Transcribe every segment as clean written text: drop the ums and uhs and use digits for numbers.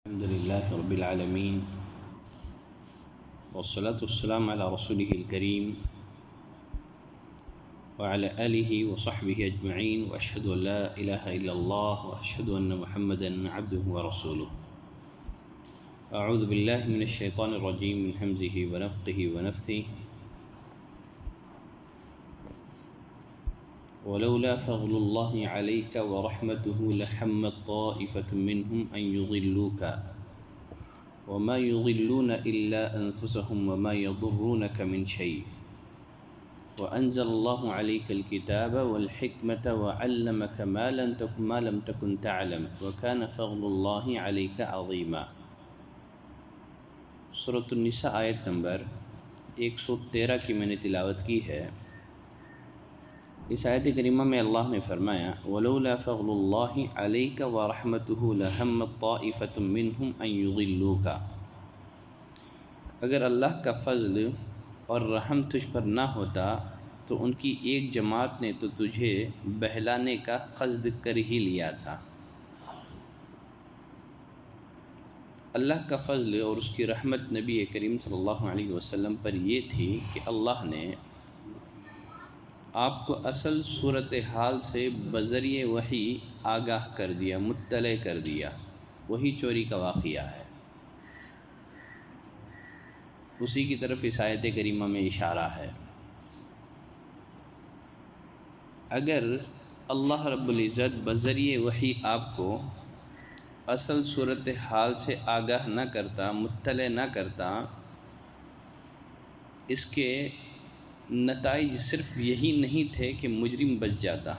الحمد لله رب العالمين والصلاة والسلام على رسوله الكريم وعلى آله وصحبه أجمعين وأشهد أن لا إله إلا الله وأشهد أن محمدا عبده ورسوله. أعوذ بالله من الشيطان الرجيم من همزه ونفخه ونفثه. ولولا فضل الله عليك ورحمته لحمت طائفة منهم أن يضلوك وما يضلون إلا أنفسهم وما يضرونك من شيء وأنزل الله عليك الكتاب والحكمة وعلمك ما لم تكن تعلم وكان فضل الله عليك عظيما. سورۃ النساء آیت نمبر 113 کی میں نے تلاوت کی ہے. اس آیت کریمہ میں اللہ نے فرمایا وَلَوْلَا فَضْلُ اللَّهِ عَلَيْكَ وَرَحْمَتُهُ لَهَمَّتْ طَائِفَةٌ مِّنْهُمْ أَن يُضِلُّوكَ. اگر اللہ کا فضل اور رحم تجھ پر نہ ہوتا تو ان کی ایک جماعت نے تو تجھے بہلانے کا قصد کر ہی لیا تھا. اللہ کا فضل اور اس کی رحمت نبی کریم صلی اللہ علیہ وسلم پر یہ تھی کہ اللہ نے آپ کو اصل صورتحال سے بذریعہ وحی آگاہ کر دیا، مطلع کر دیا. وہی چوری کا واقعہ ہے، اسی کی طرف اس آیت کریمہ میں اشارہ ہے. اگر اللہ رب العزت بذریعہ وحی آپ کو اصل صورتحال سے آگاہ نہ کرتا، مطلع نہ کرتا، اس کے نتائج صرف یہی نہیں تھے کہ مجرم بچ جاتا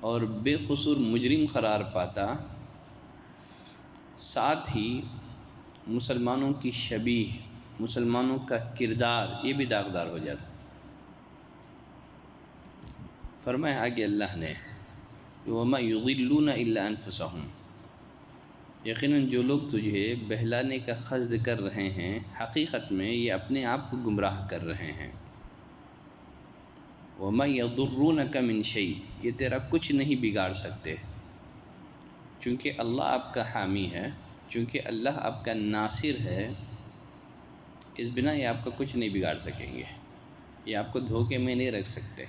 اور بے قصور مجرم قرار پاتا، ساتھ ہی مسلمانوں کی شبیہ، مسلمانوں کا کردار یہ بھی داغدار ہو جاتا. فرمایا آگے اللہ نے وَمَا يُضِلُّونَ إِلَّا أَنفُسَهُمْ. یقیناً جو لوگ تجھے بہلانے کا قصد کر رہے ہیں حقیقت میں یہ اپنے آپ کو گمراہ کر رہے ہیں. وَمَا يَضُرُّونَكَ مِن شَيْءٍ. یہ تیرا کچھ نہیں بگاڑ سکتے، چونکہ اللہ آپ کا حامی ہے، چونکہ اللہ آپ کا ناصر ہے. اس بنا یہ آپ کا کچھ نہیں بگاڑ سکیں گے، یہ آپ کو دھوکے میں نہیں رکھ سکتے،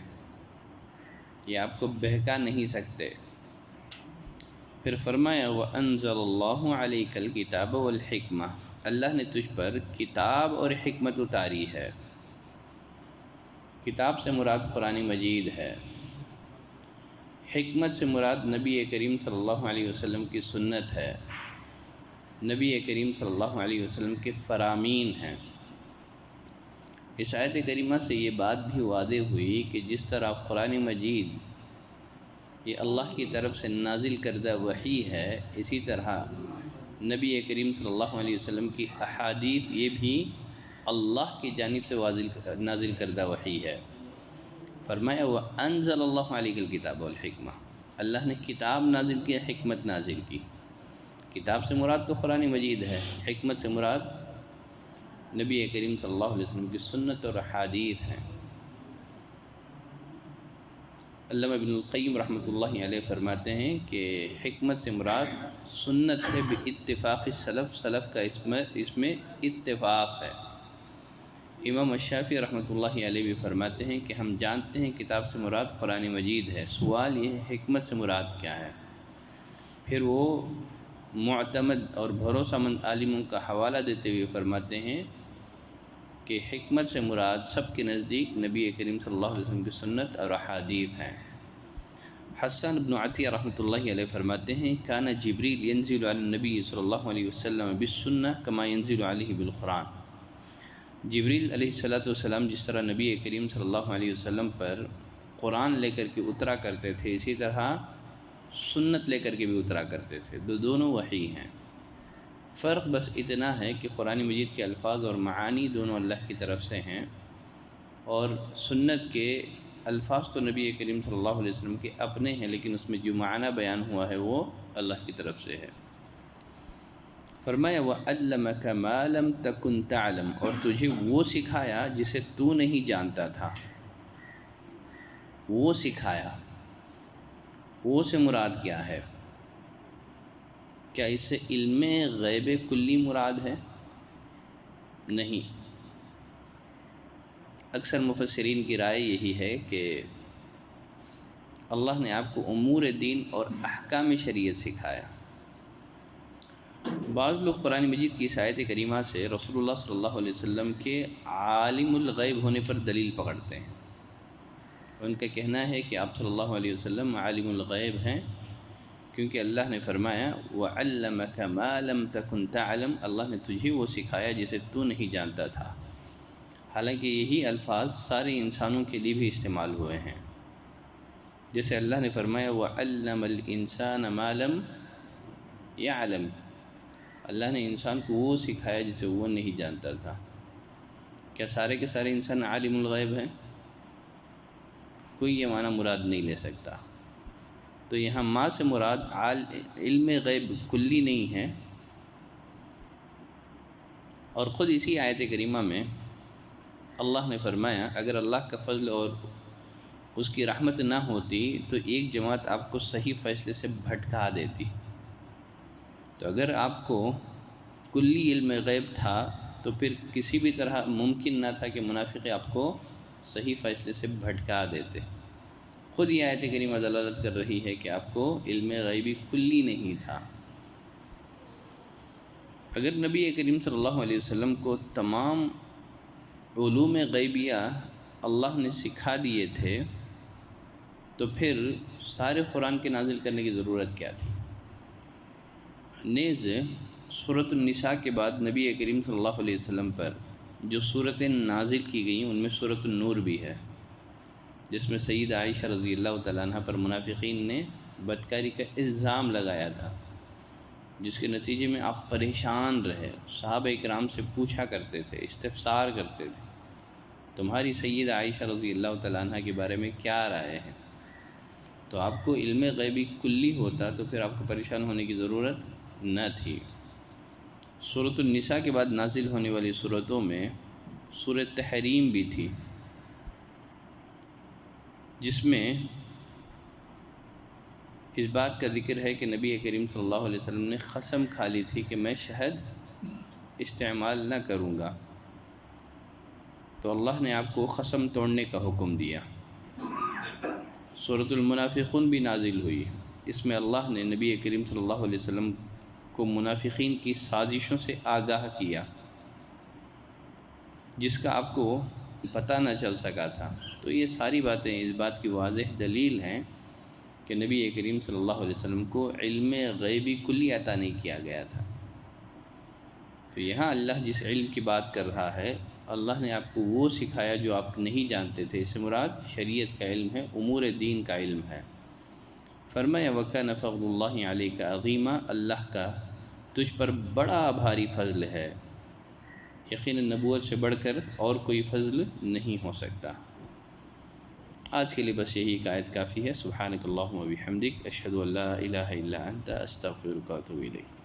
یہ آپ کو بہکا نہیں سکتے. پھر فرمایا وَأَنزَلَ اللَّهُ عَلَيْكَ الْكِتَابَ وَالْحِكْمَةَ. اللہ نے تجھ پر کتاب اور حکمت اتاری ہے. کتاب سے مراد قرآن مجید ہے، حکمت سے مراد نبی کریم صلی اللہ علیہ وسلم کی سنت ہے، نبی کریم صلی اللہ علیہ وسلم کے فرامین ہیں. اس آیت کریمہ سے یہ بات بھی واضح ہوئی کہ جس طرح قرآن مجید یہ اللہ کی طرف سے نازل کردہ وحی ہے، اسی طرح نبی کریم صلی اللہ علیہ وسلم کی احادیث یہ بھی اللہ کی جانب سے نازل کردہ وحی ہے. فرمایا وَأَنزَلَ اللَّهُ عَلَيْكَ الْكِتَابَ وَالْحِكْمَةَ. اللہ نے کتاب نازل کی، حکمت نازل کی. کتاب سے مراد تو قرآن مجید ہے، حکمت سے مراد نبی کریم صلی اللہ علیہ وسلم کی سنت اور احادیث ہیں. علامہ ابن القیم رحمۃ اللہ علیہ فرماتے ہیں کہ حکمت سے مراد سنت ہے باتفاق السلف، سلف کا اس میں اتفاق ہے. امام الشافعی رحمۃ اللہ علیہ بھی فرماتے ہیں کہ ہم جانتے ہیں کتاب سے مراد قرآن مجید ہے، سوال یہ ہے حکمت سے مراد کیا ہے. پھر وہ معتمد اور بھروسہ مند عالموں کا حوالہ دیتے ہوئے فرماتے ہیں کہ حکمت سے مراد سب کے نزدیک نبی کریم صلی اللہ علیہ وسلم کی سنت اور احادیث ہیں. حسان بن عطیہ رحمۃ اللہ علیہ فرماتے ہیں کان جبریل ینزل علی النبی صلی اللہ علیہ وسلم بالسنہ کما ینزل علیہ بالقرآن. جبریل علیہ السلام جس طرح نبی کریم صلی اللہ علیہ وسلم پر قرآن لے کر کے اترا کرتے تھے، اسی طرح سنت لے کر کے بھی اترا کرتے تھے. دونوں وحی ہیں. فرق بس اتنا ہے کہ قرآن مجید کے الفاظ اور معانی دونوں اللہ کی طرف سے ہیں، اور سنت کے الفاظ تو نبی کریم صلی اللہ علیہ وسلم کے اپنے ہیں، لیکن اس میں جو معنی بیان ہوا ہے وہ اللہ کی طرف سے ہے. فرمایا وَعَلَّمَكَ مَا لَمْ تَكُنْ تَعْلَمْ. اور تجھے وہ سکھایا جسے تو نہیں جانتا تھا. وہ سکھایا، وہ سے مراد کیا ہے؟ کیا اس سے علم غیب کلی مراد ہے؟ نہیں، اکثر مفسرین کی رائے یہی ہے کہ اللہ نے آپ کو امور دین اور احکام شریعت سکھایا۔ بعض لوگ قرآن مجید کی اس آیت کریمہ سے رسول اللہ صلی اللہ علیہ وسلم کے عالم الغیب ہونے پر دلیل پکڑتے ہیں۔ ان کا کہنا ہے کہ آپ صلی اللہ علیہ وسلم عالم الغیب ہیں، کیونکہ اللہ نے فرمایا وَعَلَّمَكَ مَا لَمْ تَكُنْ تَعْلَمْ، اللہ نے تجھے وہ سکھایا جسے تو نہیں جانتا تھا۔ حالانکہ یہی الفاظ سارے انسانوں کے لیے بھی استعمال ہوئے ہیں، جیسے اللہ نے فرمایا وَعَلَّمَ الْإِنسَانَ مَا لَمْ يَعْلَمْ، اللہ نے انسان کو وہ سکھایا جسے وہ نہیں جانتا تھا۔ کیا سارے کے سارے انسان عالم الغیب ہیں؟ کوئی یہ معنی مراد نہیں لے سکتا۔ تو یہاں ما سے مراد علم غیب کلی نہیں ہے، اور خود اسی آیت کریمہ میں اللہ نے فرمایا اگر اللہ کا فضل اور اس کی رحمت نہ ہوتی تو ایک جماعت آپ کو صحیح فیصلے سے بھٹکا دیتی۔ تو اگر آپ کو کلی علم غیب تھا تو پھر کسی بھی طرح ممکن نہ تھا کہ منافق آپ کو صحیح فیصلے سے بھٹکا دیتے۔ خود یہ آیت کریمہ دلالت کر رہی ہے کہ آپ کو علم غیبی کلی نہیں تھا۔ اگر نبی کریم صلی اللہ علیہ وسلم کو تمام علوم غیبیہ اللہ نے سکھا دیے تھے تو پھر سارے قرآن کے نازل کرنے کی ضرورت کیا تھی؟ نیز سورۃ النساء کے بعد نبی کریم صلی اللہ علیہ وسلم پر جو صورتیں نازل کی گئیں ان میں سورۃ النور بھی ہے، جس میں سیدہ عائشہ رضی اللہ تعالیٰ عنہ پر منافقین نے بدکاری کا الزام لگایا تھا، جس کے نتیجے میں آپ پریشان رہے، صحابہ اکرام سے پوچھا کرتے تھے، استفسار کرتے تھے تمہاری سیدہ عائشہ رضی اللہ تعالیٰ عنہ کے بارے میں کیا رائے ہے؟ تو آپ کو علم غیبی کلی ہوتا تو پھر آپ کو پریشان ہونے کی ضرورت نہ تھی۔ سورۃ النساء کے بعد نازل ہونے والی سورتوں میں سورۃ تحریم بھی تھی، جس میں اس بات کا ذکر ہے کہ نبی کریم صلی اللہ علیہ وسلم نے قسم کھا لی تھی کہ میں شہد استعمال نہ کروں گا، تو اللہ نے آپ کو قسم توڑنے کا حکم دیا۔ سورۃ المنافقون بھی نازل ہوئی، اس میں اللہ نے نبی کریم صلی اللہ علیہ وسلم کو منافقین کی سازشوں سے آگاہ کیا، جس کا آپ کو پتہ نہ چل سکا تھا۔ تو یہ ساری باتیں اس بات کی واضح دلیل ہیں کہ نبی کریم صلی اللہ علیہ وسلم کو علم غیبی کلی عطا نہیں کیا گیا تھا۔ تو یہاں اللہ جس علم کی بات کر رہا ہے، اللہ نے آپ کو وہ سکھایا جو آپ نہیں جانتے تھے، اس سے مراد شریعت کا علم ہے، امور دین کا علم ہے۔ فرمایا وَكَانَ فَضْلُ اللَّهِ عَلَيْكَ عَظِيمًا، اللہ کا تجھ پر بڑا بھاری فضل ہے، یقیناً نبوت سے بڑھ کر اور کوئی فضل نہیں ہو سکتا۔ آج کے لیے بس یہی ایک آیت کافی ہے۔ سبحانک اللہم و بحمدک، اشہد ان لا الہ الا انت، استغفرک و اتوب الیک۔